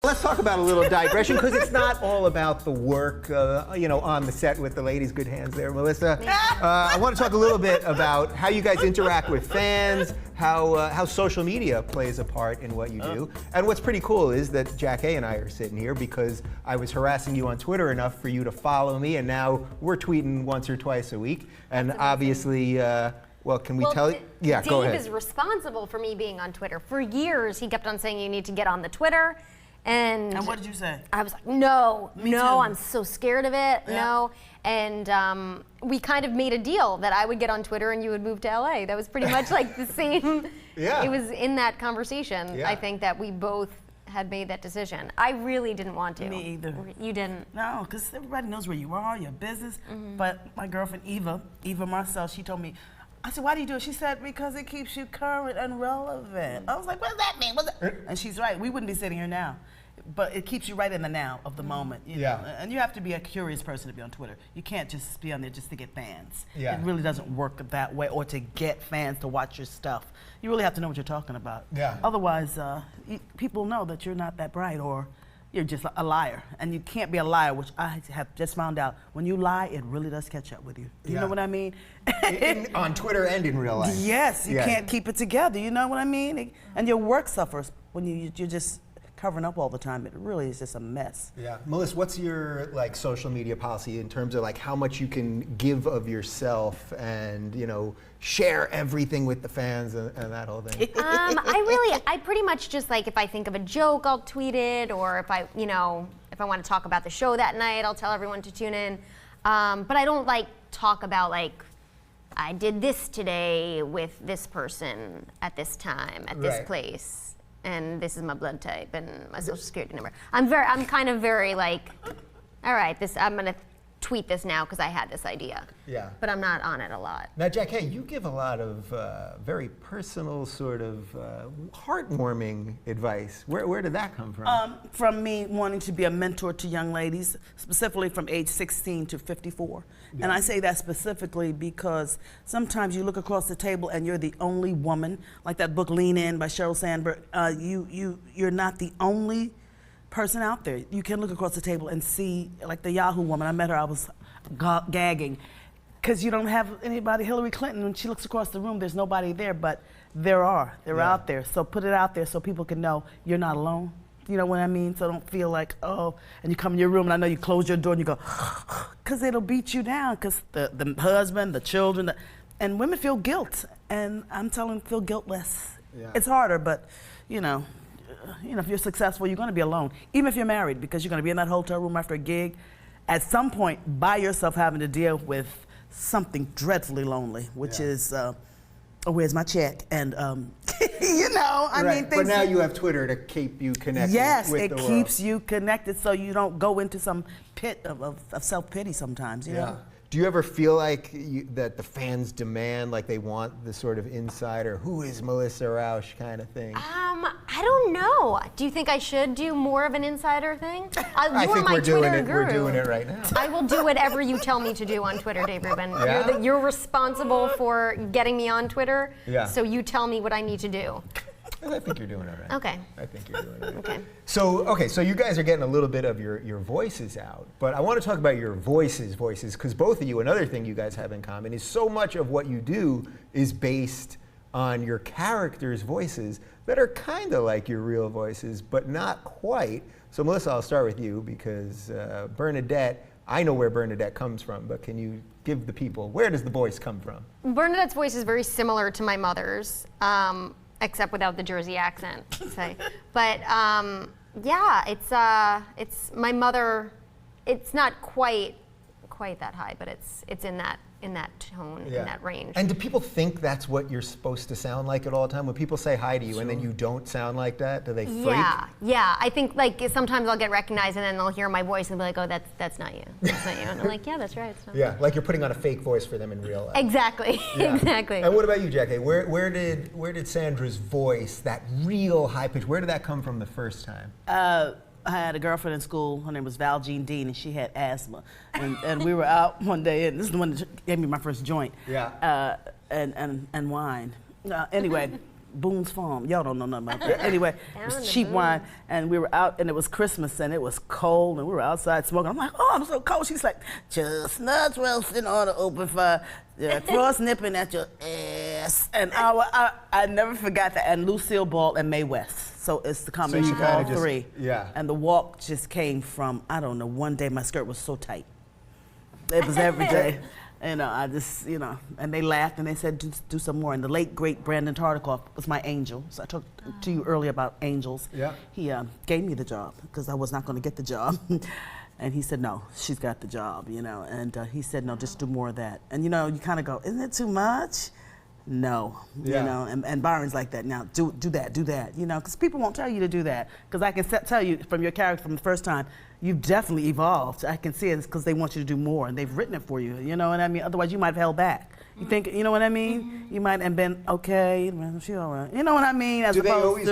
let's talk about a little digression, because it's not all about the work, you know, on the set with the ladies. Good hands there, Melissa. I want to talk a little bit about how you guys interact with fans, how social media plays a part in what you do. And what's pretty cool is that Jack A and I are sitting here because I was harassing you on Twitter enough for you to follow me, and now we're tweeting once or twice a week. And obviously, well, can we tell you? Yeah, go ahead. Dave is responsible for me being on Twitter. For years, he kept on saying you need to get on the Twitter. And what did you say? I was like, no, Me no, too. I'm so scared of it, no. And we kind of made a deal that I would get on Twitter and you would move to LA. That was pretty much like the same. Yeah. It was in that conversation, Yeah. I think, that we both had made that decision. I really didn't want to. Me either. You didn't? No, because everybody knows where you are, your business. But my girlfriend, Eva Marcel, she told me, I said, why do you do it? She said, because it keeps you current and relevant. I was like, what does that mean? What's that? And she's right. We wouldn't be sitting here now. But it keeps you right in the now of the moment. You know? And you have to be a curious person to be on Twitter. You can't just be on there just to get fans. Yeah. It really doesn't work that way, or to get fans to watch your stuff. You really have to know what you're talking about. Yeah. Otherwise, people know that you're not that bright, or you're just a liar. And you can't be a liar, which I have just found out. When you lie, it really does catch up with you. Do you know what I mean? On Twitter and in real life. Yes, you can't keep it together. You know what I mean? And your work suffers when you're just covering up all the time. It really is just a mess. Yeah. Melissa, what's your social media policy in terms of how much you can give of yourself and, you know, share everything with the fans and that whole thing? I pretty much just if I think of a joke, I'll tweet it, or if I want to talk about the show that night, I'll tell everyone to tune in. But I don't talk about I did this today with this person at this time at this place. And this is my blood type and my social security number. I'm kind of very all right, I'm gonna tweet this now because I had this idea. Yeah. But I'm not on it a lot. Now, Jack, hey, you give a lot of very personal, sort of heartwarming advice. Where did that come from? From me wanting to be a mentor to young ladies, specifically from age 16 to 54. Yeah. And I say that specifically because sometimes you look across the table and you're the only woman, like that book Lean In by Sheryl Sandberg. You're not the only person out there. You can look across the table and see, like the Yahoo woman. I met her, I was gagging. Because you don't have anybody, Hillary Clinton, when she looks across the room, there's nobody there, but they're out there. So put it out there so people can know you're not alone. You know what I mean? So don't feel like, oh, and you come in your room and I know you close your door and you go, because it'll beat you down, because the husband, the children, and women feel guilt. And I'm telling them, feel guiltless. Yeah. It's harder, but you know, if you're successful, you're going to be alone. Even if you're married, because you're going to be in that hotel room after a gig, at some point by yourself having to deal with something dreadfully lonely, which is, oh, where's my check? And, you know, I mean, things. But now you have Twitter to keep you connected with the world. Yes, it keeps you connected so you don't go into some pit of self-pity sometimes, you know? Do you ever feel like that the fans demand, they want the sort of insider, who is Melissa Rauch kind of thing? I don't know. Do you think I should do more of an insider thing? I think we're doing it right now. I will do whatever you tell me to do on Twitter, Dave Rubin. Yeah? You're responsible for getting me on Twitter, so you tell me what I need to do. I think you're doing it right. Okay. I think you're doing it right. Okay. So you guys are getting a little bit of your voices out, but I want to talk about your voices, because both of you, another thing you guys have in common is so much of what you do is based on your characters' voices that are kind of like your real voices, but not quite. So Melissa, I'll start with you, because Bernadette, I know where Bernadette comes from, but can you give the people, where does the voice come from? Bernadette's voice is very similar to my mother's. Except without the Jersey accent, say. But yeah, it's my mother. It's not quite that high, but it's in that tone, in that range. And do people think that's what you're supposed to sound like at all the time? When people say hi to you and then you don't sound like that, do they freak? Yeah. I think sometimes I'll get recognized and then they'll hear my voice and be like, oh, that's not you. That's not you. And I'm like, yeah, that's right. It's not yeah, like you're putting on a fake voice for them in real life. Exactly. Yeah. Exactly. And what about you, Jackie? Where did Sandra's voice, that real high pitch, where did that come from the first time? I had a girlfriend in school, her name was Val Jean Dean, and she had asthma. And we were out one day, and this is the one that gave me my first joint. Yeah. And wine. Anyway, Boone's Farm. Y'all don't know nothing about that. Anyway, it was cheap wine, and we were out, and it was Christmas, and it was cold, and we were outside smoking. I'm like, oh, I'm so cold. She's like, chestnuts roasting on the open fire, cross nipping at your ass. And I never forgot that. And Lucille Ball and Mae West. So it's the combination of all three. Yeah. And the walk just came from, I don't know, one day my skirt was so tight. It was every day. I just, and they laughed and they said, do some more. And the late, great Brandon Tartikoff was my angel. So I talked to you earlier about angels. Yeah. He gave me the job because I was not going to get the job. And he said, no, she's got the job, And he said, no, just do more of that. And, you kind of go, isn't it too much? No, and Byron's like that now. Do that, because people won't tell you to do that. Because I can tell you from your character from the first time, you've definitely evolved. I can see it because they want you to do more, and they've written it for you. You know what I mean? Otherwise, you might have held back. You think, you know what I mean? Mm-hmm. You might have been okay. She all right. You know what I mean? Do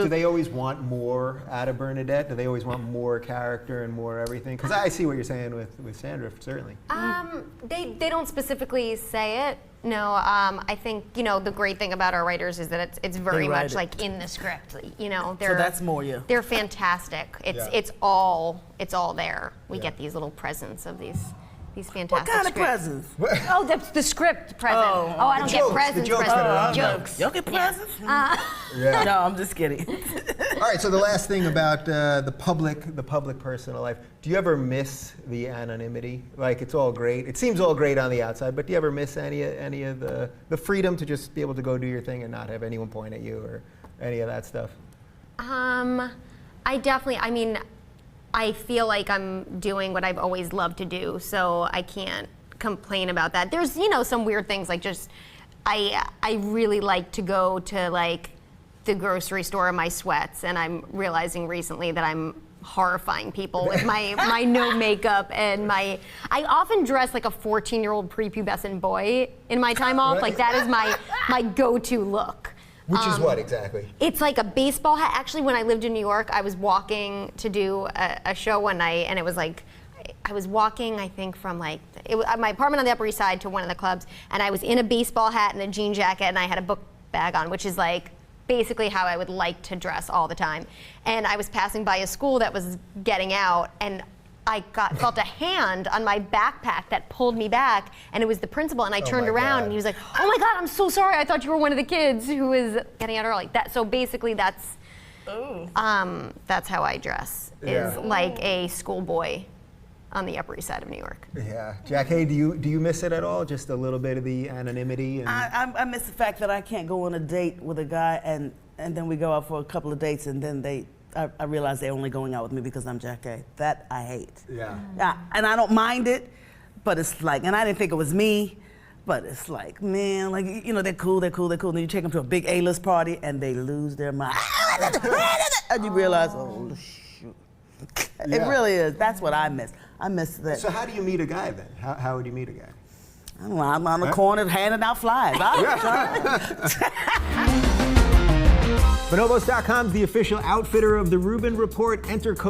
they always want more out of Bernadette? Do they always want more character and more everything? Because I see what you're saying with Sandra, certainly. They don't specifically say it. No, I think the great thing about our writers is that it's very much like in the script. So that's more you. They're fantastic. It's all there. We get these little presents of these fantastic. What kind scripts. of presents? Oh, that's the script present. Oh, I don't get presents. The jokes. Jokes. Y'all get presents? Yeah. No, I'm just kidding. All right. So the last thing about the public personal life. Do you ever miss the anonymity? Like it's all great. It seems all great on the outside, but do you ever miss any of the freedom to just be able to go do your thing and not have anyone point at you or any of that stuff? I feel like I'm doing what I've always loved to do, so I can't complain about that. There's, some weird things like just, I really like to go to like the grocery store in my sweats, and I'm realizing recently that I'm horrifying people with my no makeup and I often dress like a 14-year-old prepubescent boy in my time off. Like that is my go-to look. Which is what exactly? It's like a baseball hat. Actually, when I lived in New York, I was walking to do a show one night, and it was like, I was walking, I think, from my apartment on the Upper East Side to one of the clubs, and I was in a baseball hat and a jean jacket, and I had a book bag on, which is like basically how I would like to dress all the time. And I was passing by a school that was getting out, and I felt a hand on my backpack that pulled me back, and it was the principal, and I turned around, and he was like, oh my God, I'm so sorry, I thought you were one of the kids who was getting out early. So basically that's how I dress, is like a schoolboy on the Upper East Side of New York. Yeah. Jack, hey, do you miss it at all? Just a little bit of the anonymity? And I miss the fact that I can't go on a date with a guy, and then we go out for a couple of dates, and then I realize they're only going out with me because I'm Jack A. That I hate. Yeah. And I don't mind it, but it's like, and I didn't think it was me, but it's like, man, like, they're cool. And then you take them to a big A-list party and they lose their mind. And you realize, oh, shoot. It really is. That's what I miss. I miss that. So how do you meet a guy then? How would you meet a guy? I don't know, I'm on the corner handing out flyers. Bonobos.com is the official outfitter of the Rubin Report. Enter code